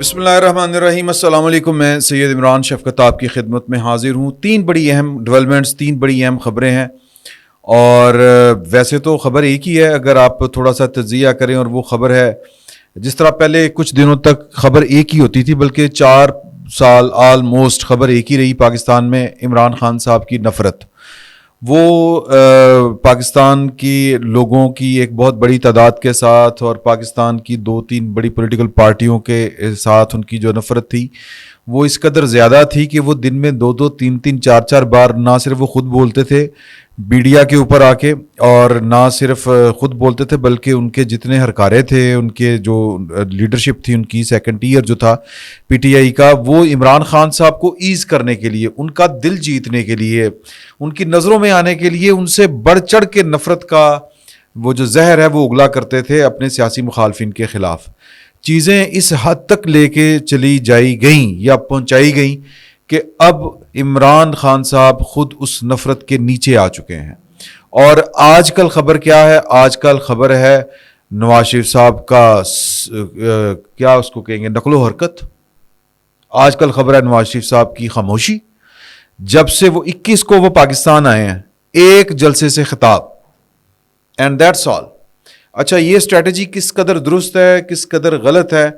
بسم اللہ الرحمن الرحیم. السلام علیکم. میں سید عمران شفقت آپ کی خدمت میں حاضر ہوں. تین بڑی اہم ڈیولپمنٹس، تین بڑی اہم خبریں ہیں. اور ویسے تو خبر ایک ہی ہے اگر آپ تھوڑا سا تجزیہ کریں، اور وہ خبر ہے جس طرح پہلے کچھ دنوں تک خبر ایک ہی ہوتی تھی، بلکہ 4 سال آلموسٹ خبر ایک ہی رہی پاکستان میں. عمران خان صاحب کی نفرت، وہ پاکستان کی لوگوں کی ایک بہت بڑی تعداد کے ساتھ اور پاکستان کی 2-3 بڑی پولیٹیکل پارٹیوں کے ساتھ ان کی جو نفرت تھی وہ اس قدر زیادہ تھی کہ وہ دن میں 2-2 3-3 4-4 بار نہ صرف وہ خود بولتے تھے میڈیا کے اوپر آ کے، اور نہ صرف خود بولتے تھے بلکہ ان کے جتنے ہرکارے تھے، ان کے جو لیڈرشپ تھی، ان کی سیکنڈ ٹیئر جو تھا پی ٹی آئی کا، وہ عمران خان صاحب کو ایز کرنے کے لیے، ان کا دل جیتنے کے لیے، ان کی نظروں میں آنے کے لیے ان سے بڑھ چڑھ کے نفرت کا وہ جو زہر ہے وہ اگلا کرتے تھے اپنے سیاسی مخالفین کے خلاف. چیزیں اس حد تک لے کے چلی جائی گئیں یا پہنچائی گئیں کہ اب عمران خان صاحب خود اس نفرت کے نیچے آ چکے ہیں. اور آج کل خبر کیا ہے؟ آج کل خبر ہے نواز شریف صاحب کا کیا اس کو کہیں گے، نقل و حرکت. آج کل خبر ہے نواز شریف صاحب کی خاموشی. جب سے وہ 21 کو وہ پاکستان آئے ہیں، ایک جلسے سے خطاب، اینڈ دیٹس آل. اچھا، یہ اسٹریٹجی کس قدر درست ہے، کس قدر غلط ہے،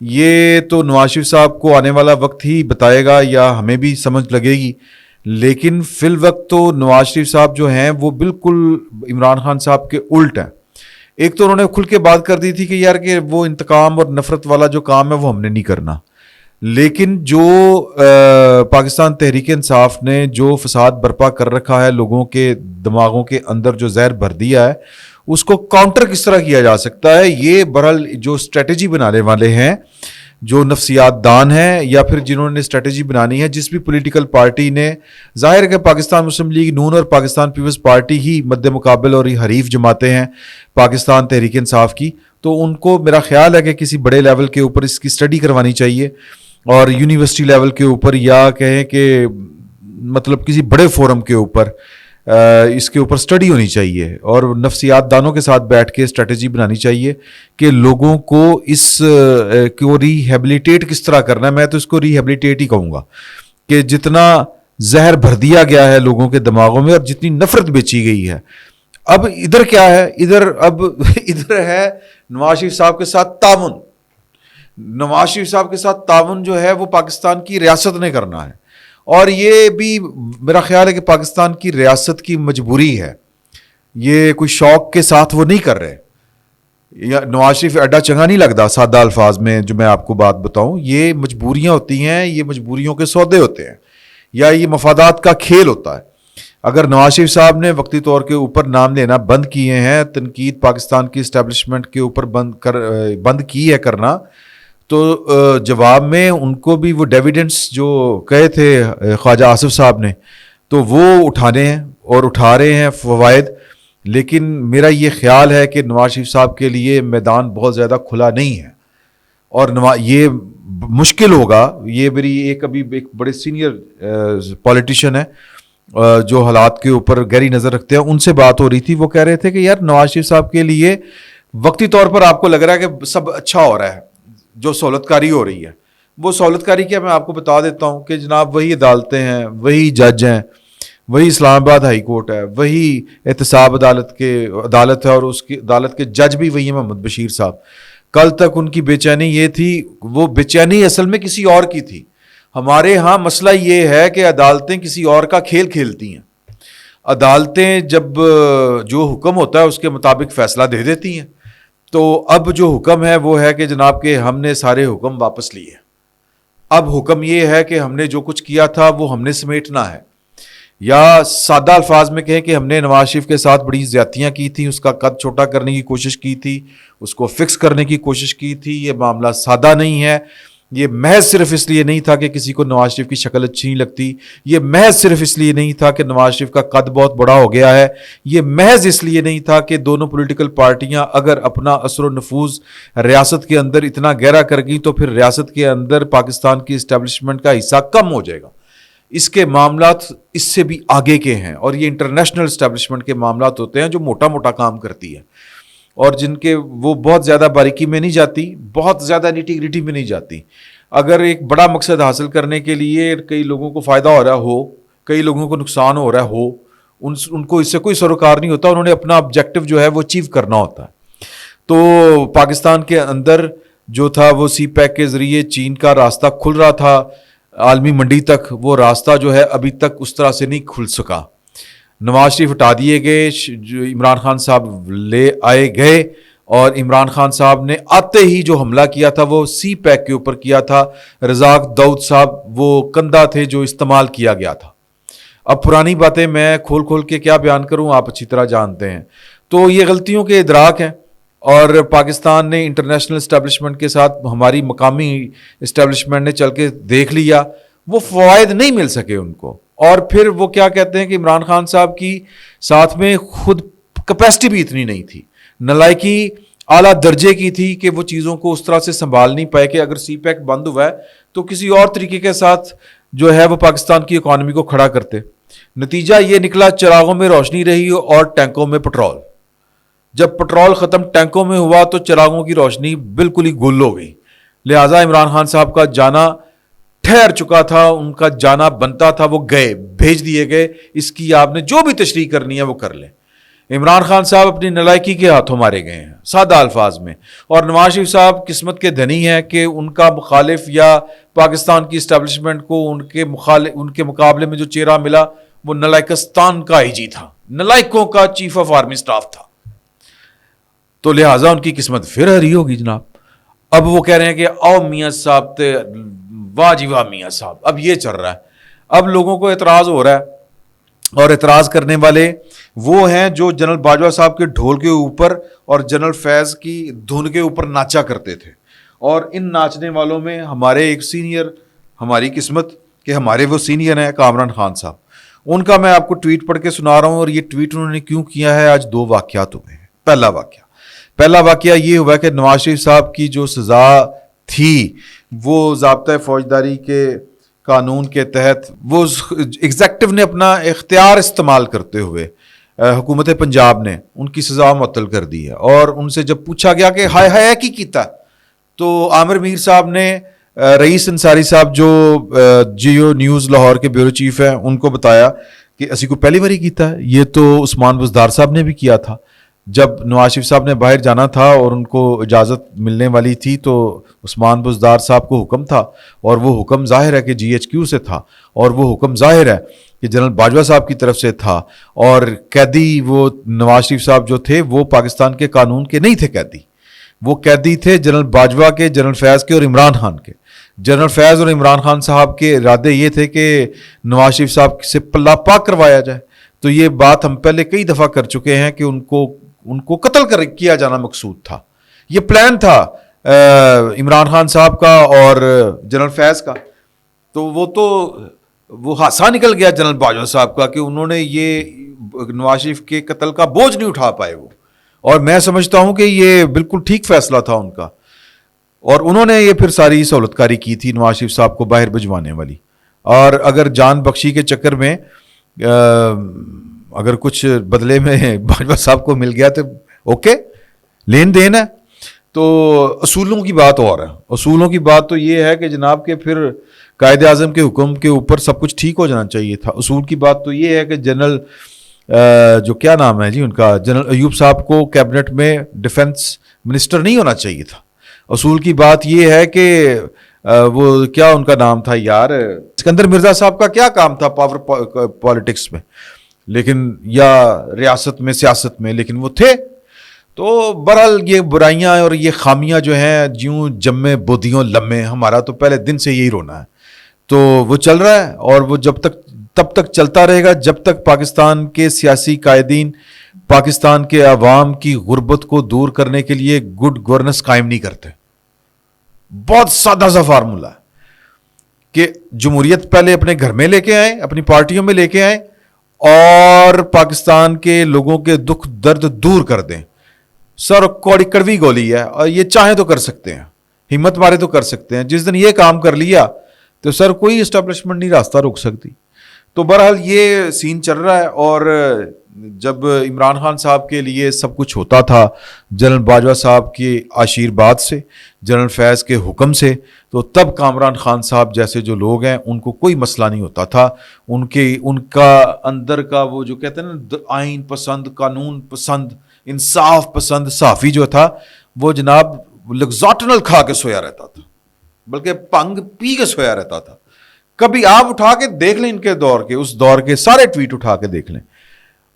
یہ تو نواز شریف صاحب کو آنے والا وقت ہی بتائے گا یا ہمیں بھی سمجھ لگے گی. لیکن فی الوقت تو نواز شریف صاحب جو ہیں وہ بالکل عمران خان صاحب کے الٹ ہیں. ایک تو انہوں نے کھل کے بات کر دی تھی کہ یار کہ وہ انتقام اور نفرت والا جو کام ہے وہ ہم نے نہیں کرنا. لیکن جو پاکستان تحریک انصاف نے جو فساد برپا کر رکھا ہے، لوگوں کے دماغوں کے اندر جو زہر بھر دیا ہے، اس کو کاؤنٹر کس طرح کیا جا سکتا ہے، یہ بہرحال جو اسٹریٹجی بنانے والے ہیں، جو نفسیات دان ہیں یا پھر جنہوں نے اسٹریٹجی بنانی ہے، جس بھی پولیٹیکل پارٹی نے، ظاہر ہے کہ پاکستان مسلم لیگ نون اور پاکستان پیپلز پارٹی ہی مد مقابل اور حریف جماعتیں ہیں پاکستان تحریک انصاف کی، تو ان کو میرا خیال ہے کہ کسی بڑے لیول کے اوپر اس کی اسٹڈی کروانی چاہیے، اور یونیورسٹی لیول کے اوپر، یا کہیں کہ مطلب کسی بڑے فورم کے اوپر اس کے اوپر اسٹڈی ہونی چاہیے، اور نفسیات دانوں کے ساتھ بیٹھ کے اسٹریٹجی بنانی چاہیے کہ لوگوں کو اس کو ریہیبلیٹیٹ کس طرح کرنا ہے. میں تو اس کو ریہیبلیٹیٹ ہی کہوں گا کہ جتنا زہر بھر دیا گیا ہے لوگوں کے دماغوں میں اور جتنی نفرت بیچی گئی ہے، اب ادھر کیا ہے، ادھر ہے نواز شریف صاحب کے ساتھ تعاون. نواز شریف صاحب کے ساتھ تعاون جو ہے وہ پاکستان کی ریاست نے کرنا ہے، اور یہ بھی میرا خیال ہے کہ پاکستان کی ریاست کی مجبوری ہے. یہ کوئی شوق کے ساتھ وہ نہیں کر رہے. یا نواز شریف ایڈا چنگا نہیں لگتا، سادہ الفاظ میں جو میں آپ کو بات بتاؤں، یہ مجبوریاں ہوتی ہیں، یہ مجبوریوں کے سودے ہوتے ہیں، یا یہ مفادات کا کھیل ہوتا ہے. اگر نواز شریف صاحب نے وقتی طور کے اوپر نام لینا بند کیے ہیں، تنقید پاکستان کی اسٹیبلشمنٹ کے اوپر بند کی ہے کرنا، تو جواب میں ان کو بھی وہ ڈیویڈنس جو کہے تھے خواجہ آصف صاحب نے، تو وہ اٹھانے ہیں اور اٹھا رہے ہیں فوائد. لیکن میرا یہ خیال ہے کہ نواز شریف صاحب کے لیے میدان بہت زیادہ کھلا نہیں ہے، اور یہ مشکل ہوگا. یہ میری ایک بڑے سینئر پولیٹیشین ہے جو حالات کے اوپر گہری نظر رکھتے ہیں، ان سے بات ہو رہی تھی. وہ کہہ رہے تھے کہ یار نواز شریف صاحب کے لیے وقتی طور پر آپ کو لگ رہا ہے کہ سب اچھا ہو رہا ہے، جو سہولت کاری ہو رہی ہے. وہ سہولت کاری کیا، میں آپ کو بتا دیتا ہوں کہ جناب وہی عدالتیں ہیں، وہی جج ہیں، وہی اسلام آباد ہائی کورٹ ہے، وہی احتساب عدالت ہے، اور اس کی عدالت کے جج بھی وہی ہیں محمد بشیر صاحب. کل تک ان کی بے چینی یہ تھی، وہ بے چینی اصل میں کسی اور کی تھی. ہمارے ہاں مسئلہ یہ ہے کہ عدالتیں کسی اور کا کھیل کھیلتی ہیں. عدالتیں جب جو حکم ہوتا ہے اس کے مطابق فیصلہ دے دیتی ہیں. تو اب جو حکم ہے وہ ہے کہ جناب کہ ہم نے سارے حکم واپس لیے. اب حکم یہ ہے کہ ہم نے جو کچھ کیا تھا وہ ہم نے سمیٹنا ہے، یا سادہ الفاظ میں کہیں کہ ہم نے نواز شریف کے ساتھ بڑی زیادتیاں کی تھیں، اس کا قد چھوٹا کرنے کی کوشش کی تھی، اس کو فکس کرنے کی کوشش کی تھی. یہ معاملہ سادہ نہیں ہے. یہ محض صرف اس لیے نہیں تھا کہ کسی کو نواز شریف کی شکل اچھی نہیں لگتی. یہ محض صرف اس لیے نہیں تھا کہ نواز شریف کا قد بہت بڑا ہو گیا ہے. یہ محض اس لیے نہیں تھا کہ دونوں پولیٹیکل پارٹیاں اگر اپنا اثر و نفوذ ریاست کے اندر اتنا گہرا کر گئی تو پھر ریاست کے اندر پاکستان کی اسٹیبلشمنٹ کا حصہ کم ہو جائے گا. اس کے معاملات اس سے بھی آگے کے ہیں، اور یہ انٹرنیشنل اسٹیبلشمنٹ کے معاملات ہوتے ہیں جو موٹا موٹا کام کرتی ہے. اور جن کے وہ بہت زیادہ باریکی میں نہیں جاتی, بہت زیادہ نیٹی گریٹی میں نہیں جاتی. اگر ایک بڑا مقصد حاصل کرنے کے لیے کئی لوگوں کو فائدہ ہو رہا ہو, کئی لوگوں کو نقصان ہو رہا ہو, ان کو اس سے کوئی سروکار نہیں ہوتا, انہوں نے اپنا آبجیکٹو جو ہے وہ اچیو کرنا ہوتا ہے. تو پاکستان کے اندر جو تھا وہ سی پیک کے ذریعے چین کا راستہ کھل رہا تھا عالمی منڈی تک, وہ راستہ جو ہے ابھی تک اس طرح سے نہیں کھل سکا. نواز شریف ہٹا دیے گئے, جو عمران خان صاحب لے آئے گئے, اور عمران خان صاحب نے آتے ہی جو حملہ کیا تھا وہ سی پیک کے اوپر کیا تھا. رزاق داؤد صاحب وہ کندھا تھے جو استعمال کیا گیا تھا. اب پرانی باتیں میں کھول کے کیا بیان کروں, آپ اچھی طرح جانتے ہیں. تو یہ غلطیوں کے ادراک ہیں, اور پاکستان نے انٹرنیشنل اسٹیبلشمنٹ کے ساتھ ہماری مقامی اسٹیبلشمنٹ نے چل کے دیکھ لیا, وہ فوائد نہیں مل سکے ان کو. اور پھر وہ کیا کہتے ہیں کہ عمران خان صاحب کی ساتھ میں خود کیپیسٹی بھی اتنی نہیں تھی, نلائکی اعلیٰ درجے کی تھی کہ وہ چیزوں کو اس طرح سے سنبھال نہیں پائے کہ اگر سی پیک بند ہوا ہے تو کسی اور طریقے کے ساتھ جو ہے وہ پاکستان کی اکانومی کو کھڑا کرتے. نتیجہ یہ نکلا, چراغوں میں روشنی رہی اور ٹینکوں میں پٹرول. جب پٹرول ختم ٹینکوں میں ہوا تو چراغوں کی روشنی بالکل ہی گل ہو گئی. لہٰذا عمران خان صاحب کا جانا ٹھہر چکا تھا, ان کا جانا بنتا تھا, وہ گئے, بھیج دیے گئے. اس کی آپ نے جو بھی تشریح کرنی ہے وہ کر لیں. عمران خان صاحب اپنی نلائکی کے ہاتھوں مارے گئے ہیں سادہ الفاظ میں. اور نواز شریف صاحب قسمت کے دھنی ہیں کہ ان کا مخالف یا پاکستان کی اسٹیبلشمنٹ کو ان کے مقابلے میں جو چہرہ ملا وہ نلائکستان کا آئی جی تھا, نلائکوں کا چیف آف آرمی سٹاف تھا. تو لہٰذا ان کی قسمت پھر ہری ہوگی جناب. اب وہ کہہ رہے ہیں کہ او میاں صاحب تے واہ جی واہ میاں صاحب. اب یہ چل رہا ہے, اب لوگوں کو اعتراض ہو رہا ہے, اور اعتراض کرنے والے وہ ہیں جو جنرل باجوہ صاحب کے ڈھول کے اوپر اور جنرل فیض کی دھن کے اوپر ناچا کرتے تھے. اور ان ناچنے والوں میں ہمارے ایک سینئر, ہماری قسمت کہ ہمارے وہ سینئر ہیں کامران خان صاحب. ان کا میں آپ کو ٹویٹ پڑھ کے سنا رہا ہوں, اور یہ ٹویٹ انہوں نے کیوں کیا ہے. آج 2 واقعات ہوئے ہیں. پہلا واقعہ یہ ہوا کہ نواز شریف صاحب کی جو سزا تھی وہ ضابطۂ فوجداری کے قانون کے تحت وہ ایگزیکٹو نے اپنا اختیار استعمال کرتے ہوئے حکومت پنجاب نے ان کی سزا معطل کر دی ہے. اور ان سے جب پوچھا گیا کہ ہائے ہائے کی کیتا, تو عامر میر صاحب نے رئیس انصاری صاحب جو جیو نیوز لاہور کے بیورو چیف ہیں ان کو بتایا کہ اسی کو پہلی باری کیتا ہے. یہ تو عثمان بزدار صاحب نے بھی کیا تھا. جب نواز شریف صاحب نے باہر جانا تھا اور ان کو اجازت ملنے والی تھی تو عثمان بزدار صاحب کو حکم تھا, اور وہ حکم ظاہر ہے کہ جی ایچ کیو سے تھا, اور وہ حکم ظاہر ہے کہ جنرل باجوہ صاحب کی طرف سے تھا. اور قیدی وہ نواز شریف صاحب جو تھے وہ پاکستان کے قانون کے نہیں تھے قیدی, وہ قیدی تھے جنرل باجوہ کے, جنرل فیض کے اور عمران خان کے. جنرل فیض اور عمران خان صاحب کے ارادے یہ تھے کہ نواز شریف صاحب سے پلہ پاک کروایا جائے. تو یہ بات ہم پہلے کئی دفعہ کر چکے ہیں کہ ان کو قتل کیا جانا مقصود تھا. یہ پلان تھا عمران خان صاحب کا اور جنرل فیض کا. تو وہ حادثہ نکل گیا جنرل باجوہ صاحب کا کہ انہوں نے یہ نواز شریف کے قتل کا بوجھ نہیں اٹھا پائے وہ. اور میں سمجھتا ہوں کہ یہ بالکل ٹھیک فیصلہ تھا ان کا, اور انہوں نے یہ پھر ساری سہولت کاری کی تھی نواز شریف صاحب کو باہر بھجوانے والی. اور اگر جان بخشی کے چکر میں اگر کچھ بدلے میں باجوہ صاحب کو مل گیا تو اوکے, لین دین ہے. تو اصولوں کی بات اور ہے. اصولوں کی بات تو یہ ہے کہ جناب کہ پھر قائد اعظم کے حکم کے اوپر سب کچھ ٹھیک ہو جانا چاہیے تھا. اصول کی بات تو یہ ہے کہ جنرل جو کیا نام ہے جی ان کا, جنرل ایوب صاحب کو کیبنٹ میں ڈیفنس منسٹر نہیں ہونا چاہیے تھا. اصول کی بات یہ ہے کہ وہ کیا ان کا نام تھا یار, اسکندر مرزا صاحب کا کیا کام تھا پاور پالیٹکس میں, لیکن یا ریاست میں سیاست میں, لیکن وہ تھے. تو بہرحال یہ برائیاں اور یہ خامیاں جو ہیں جیوں جمے بودیوں لمے, ہمارا تو پہلے دن سے یہی رونا ہے. تو وہ چل رہا ہے, اور وہ تب تک چلتا رہے گا جب تک پاکستان کے سیاسی قائدین پاکستان کے عوام کی غربت کو دور کرنے کے لیے گڈ گورننس قائم نہیں کرتے. بہت سادہ سا فارمولہ ہے کہ جمہوریت پہلے اپنے گھر میں لے کے آئیں, اپنی پارٹیوں میں لے کے آئیں, اور پاکستان کے لوگوں کے دکھ درد دور کر دیں. سر کوڑی کڑوی گولی ہے, اور یہ چاہیں تو کر سکتے ہیں, ہمت مارے تو کر سکتے ہیں. جس دن یہ کام کر لیا تو سر کوئی اسٹیبلشمنٹ نہیں راستہ روک سکتی. تو بہرحال یہ سین چل رہا ہے, اور جب عمران خان صاحب کے لیے سب کچھ ہوتا تھا جنرل باجوہ صاحب کے آشیرواد سے، جنرل فیض کے حکم سے، تو تب کامران خان صاحب جیسے جو لوگ ہیں ان کو کوئی مسئلہ نہیں ہوتا تھا. ان کا اندر کا وہ جو کہتے ہیں نا آئین پسند، قانون پسند، انصاف پسند صحافی جو تھا وہ جناب لگزاٹنل کھا کے سویا رہتا تھا، بلکہ پنگ پی کے سویا رہتا تھا. کبھی آپ اٹھا کے دیکھ لیں ان کے دور کے، اس دور کے سارے ٹویٹ اٹھا کے دیکھ لیں،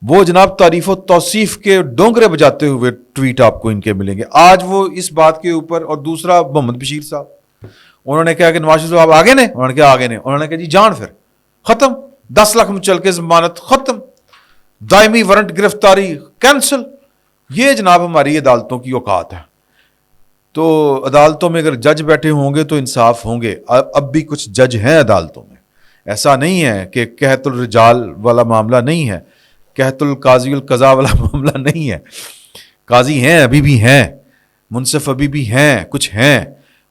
وہ جناب تعریف و توصیف کے ڈونگرے بجاتے ہوئے ٹویٹ آپ کو ان کے ملیں گے. آج وہ اس بات کے اوپر، اور دوسرا محمد بشیر صاحب، انہوں نے کہا کہ نواز شریف صاحب آگے نے، انہوں نے کہا آگے نے، انہوں نے کہا جی جان پھر ختم، 10 لاکھ مچل کے ضمانت ختم، دائمی وارنٹ گرفتاری کینسل. یہ جناب ہماری عدالتوں کی اوقات ہے. تو عدالتوں میں اگر جج بیٹھے ہوں گے تو انصاف ہوں گے. اب بھی کچھ جج ہیں عدالتوں میں، ایسا نہیں ہے کہ قحط الرجال والا معاملہ نہیں ہے، قحط القاضی القضاء والا معاملہ نہیں ہے. قاضی ہیں، ابھی بھی ہیں، منصف ابھی بھی ہیں، کچھ ہیں.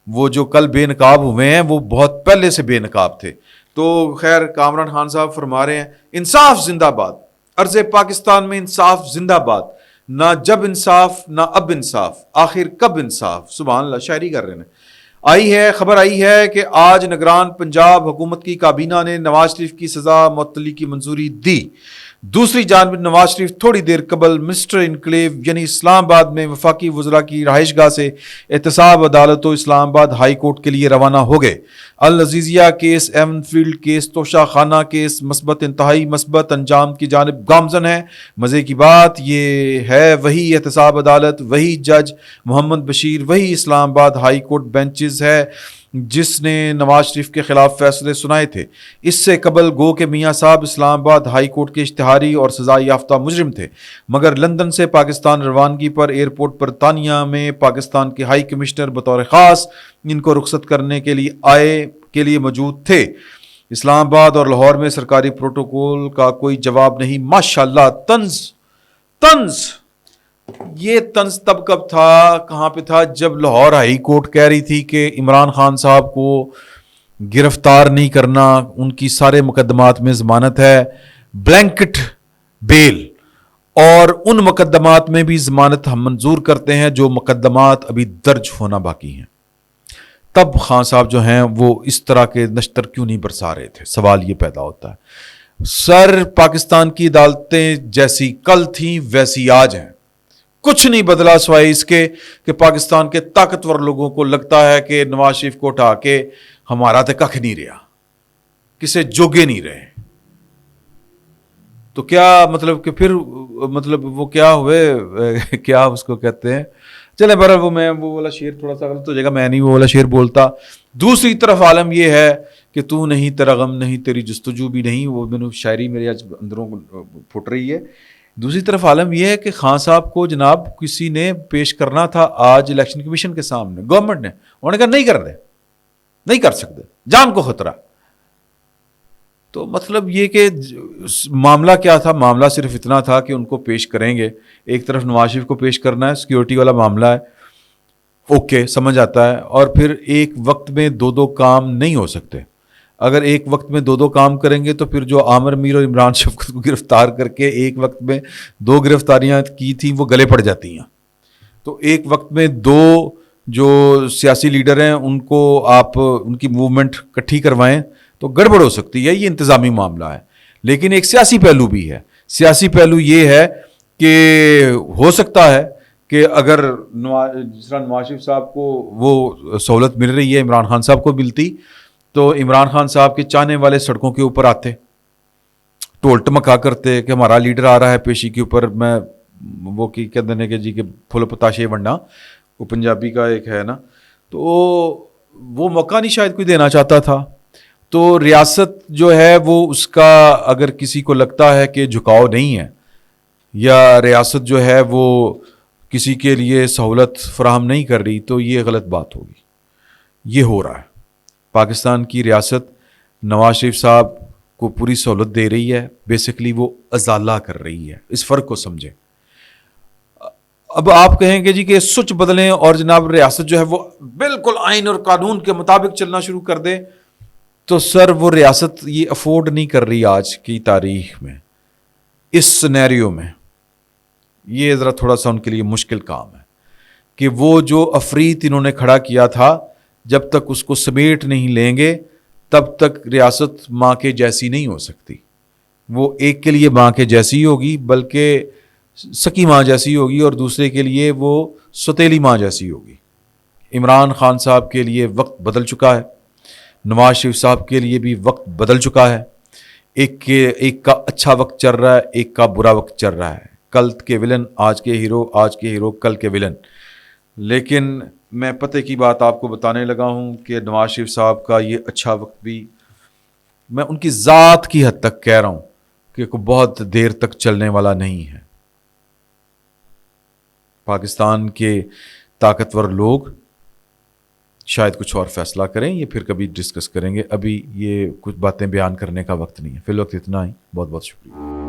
وہ جو کل بے نقاب ہوئے ہیں وہ بہت پہلے سے بے نقاب تھے. تو خیر کامران خان صاحب فرما رہے ہیں انصاف زندہ باد، عرض پاکستان میں انصاف زندہ باد، نہ جب انصاف نہ اب انصاف، آخر کب انصاف. سبحان اللہ، شاعری کر رہے ہیں. خبر آئی ہے کہ آج نگران پنجاب حکومت کی کابینہ نے نواز شریف کی سزا معطلی کی منظوری دی. دوسری جانب نواز شریف تھوڑی دیر قبل منسٹر انکلیو یعنی اسلام آباد میں وفاقی وزراء کی رہائش گاہ سے احتساب عدالت و اسلام آباد ہائی کورٹ کے لیے روانہ ہو گئے. العزیزیہ کیس، ایون فیلڈ کیس، توشہ خانہ کیس مثبت، انتہائی مثبت انجام کی جانب گامزن ہے. مزے کی بات یہ ہے وہی احتساب عدالت، وہی جج محمد بشیر، وہی اسلام آباد ہائی کورٹ بینچز ہے جس نے نواز شریف کے خلاف فیصلے سنائے تھے. اس سے قبل گو کہ میاں صاحب اسلام آباد ہائی کورٹ کے اشتہاری اور سزا یافتہ مجرم تھے، مگر لندن سے پاکستان روانگی پر ایئرپورٹ برطانیہ میں پاکستان کے ہائی کمشنر بطور خاص ان کو رخصت کرنے کے لیے موجود تھے. اسلام آباد اور لاہور میں سرکاری پروٹوکول کا کوئی جواب نہیں. ماشاءاللہ طنز. یہ طنز تب کب تھا، کہاں پہ تھا؟ جب لاہور ہائی کورٹ کہہ رہی تھی کہ عمران خان صاحب کو گرفتار نہیں کرنا، ان کی سارے مقدمات میں ضمانت ہے، بلینکٹ بیل، اور ان مقدمات میں بھی ضمانت ہم منظور کرتے ہیں جو مقدمات ابھی درج ہونا باقی ہیں. تب خان صاحب جو ہیں وہ اس طرح کے نشتر کیوں نہیں برسا رہے تھے؟ سوال یہ پیدا ہوتا ہے. سر پاکستان کی عدالتیں جیسی کل تھیں ویسی آج ہیں. کچھ نہیں بدلا سوائے اس کے کہ پاکستان کے طاقتور لوگوں کو لگتا ہے کہ نواز شریف کو اٹھا کے ہمارا تو کھ نہیں رہا، کسے جوگے نہیں رہے. تو کیا مطلب کہ پھر مطلب وہ کیا ہوئے، کیا اس کو کہتے ہیں، چلے برابر وہ والا شعر تھوڑا سا غلط ہو جائے گا، میں نہیں وہ والا شعر بولتا. دوسری طرف عالم یہ ہے کہ تو نہیں، تیرا غم نہیں، تیری جستجو بھی نہیں. وہ میں نے شاعری میرے آج اندروں کو پھٹ رہی ہے. دوسری طرف عالم یہ ہے کہ خان صاحب کو جناب کسی نے پیش کرنا تھا آج الیکشن کمیشن کے سامنے، گورنمنٹ نے، انہوں نے کہا نہیں کر رہے، نہیں کر سکتے، جان کو خطرہ. تو مطلب یہ کہ معاملہ کیا تھا؟ معاملہ صرف اتنا تھا کہ ان کو پیش کریں گے. ایک طرف نواز شریف کو پیش کرنا ہے، سیکیورٹی والا معاملہ ہے، اوکے سمجھ آتا ہے. اور پھر ایک وقت میں دو کام نہیں ہو سکتے. اگر ایک وقت میں دو کام کریں گے تو پھر جو عامر میر اور عمران شفقت کو گرفتار کر کے ایک وقت میں 2 گرفتاریاں کی تھیں وہ گلے پڑ جاتی ہیں. تو ایک وقت میں 2 جو سیاسی لیڈر ہیں ان کو آپ ان کی موومنٹ کٹھی کروائیں تو گڑبڑ ہو سکتی ہے. یہ انتظامی معاملہ ہے. لیکن ایک سیاسی پہلو بھی ہے. سیاسی پہلو یہ ہے کہ ہو سکتا ہے کہ اگر جس طرح نواز شریف صاحب کو وہ سہولت مل رہی ہے عمران خان صاحب کو ملتی تو عمران خان صاحب کے چاہنے والے سڑکوں کے اوپر آتے، ٹول ٹمکا کرتے کہ ہمارا لیڈر آ رہا ہے پیشی کے اوپر. میں وہ کی کہتے ہیں کہ جی کہ پھول پتاشے ونڈا، وہ پنجابی کا ایک ہے نا، تو وہ موقع نہیں شاید کوئی دینا چاہتا تھا. تو ریاست جو ہے وہ اس کا اگر کسی کو لگتا ہے کہ جھکاؤ نہیں ہے یا ریاست جو ہے وہ کسی کے لیے سہولت فراہم نہیں کر رہی تو یہ غلط بات ہوگی. یہ ہو رہا ہے. پاکستان کی ریاست نواز شریف صاحب کو پوری سہولت دے رہی ہے، بیسکلی وہ ازالہ کر رہی ہے. اس فرق کو سمجھیں. اب آپ کہیں گے جی کہ سوچ بدلیں اور جناب ریاست جو ہے وہ بالکل آئین اور قانون کے مطابق چلنا شروع کر دے، تو سر وہ ریاست یہ افورڈ نہیں کر رہی آج کی تاریخ میں. اس سینیریو میں یہ ذرا تھوڑا سا ان کے لیے مشکل کام ہے کہ وہ جو افریت انہوں نے کھڑا کیا تھا جب تک اس کو سمیٹ نہیں لیں گے تب تک ریاست ماں کے جیسی نہیں ہو سکتی. وہ ایک کے لیے ماں کے جیسی ہوگی بلکہ سکی ماں جیسی ہوگی اور دوسرے کے لیے وہ ستیلی ماں جیسی ہوگی. عمران خان صاحب کے لیے وقت بدل چکا ہے, نواز شریف صاحب کے لیے بھی وقت بدل چکا ہے. ایک کا اچھا وقت چل رہا ہے, ایک کا برا وقت چل رہا ہے. کل کے ولن آج کے ہیرو, آج کے ہیرو کل کے ولن. لیکن میں پتے کی بات آپ کو بتانے لگا ہوں کہ نواز شریف صاحب کا یہ اچھا وقت بھی میں ان کی ذات کی حد تک کہہ رہا ہوں کہ بہت دیر تک چلنے والا نہیں ہے. پاکستان کے طاقتور لوگ شاید کچھ اور فیصلہ کریں, یہ پھر کبھی ڈسکس کریں گے. ابھی یہ کچھ باتیں بیان کرنے کا وقت نہیں ہے. فی الوقت اتنا ہی. بہت بہت شکریہ.